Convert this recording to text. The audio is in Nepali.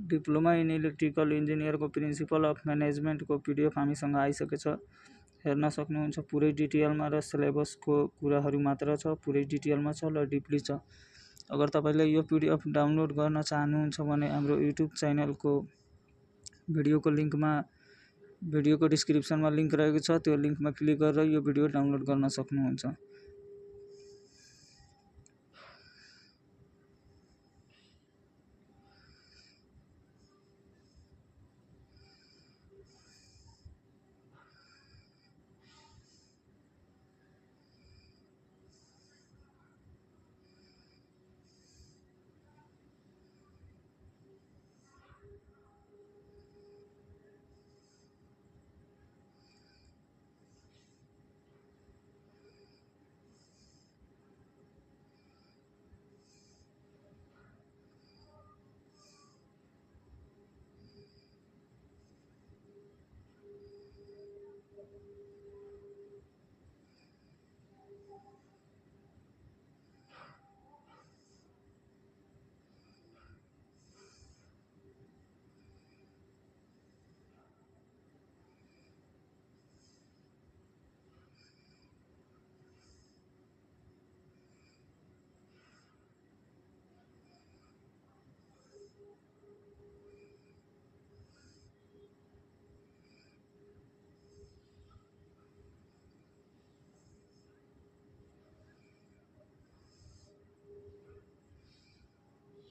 डिप्लोमा इन इलेक्ट्रिकल इन्जिनियरको प्रिन्सिपल अफ म्यानेजमेन्टको पिडिएफ हामीसँग आइसकेको छ। हेर्न सक्नुहुन्छ पुरै डिटेलमा र सिलेबसको कुराहरू मात्र छ, पुरै डिटेलमा छ र डिपली छ। अगर तपाईँले यो पिडिएफ डाउनलोड गर्न चाहनुहुन्छ भने हाम्रो युट्युब च्यानलको भिडियोको डिस्क्रिप्सनमा लिङ्क रहेको छ, त्यो लिङ्कमा क्लिक गरेर यो भिडियो डाउनलोड गर्न सक्नुहुन्छ।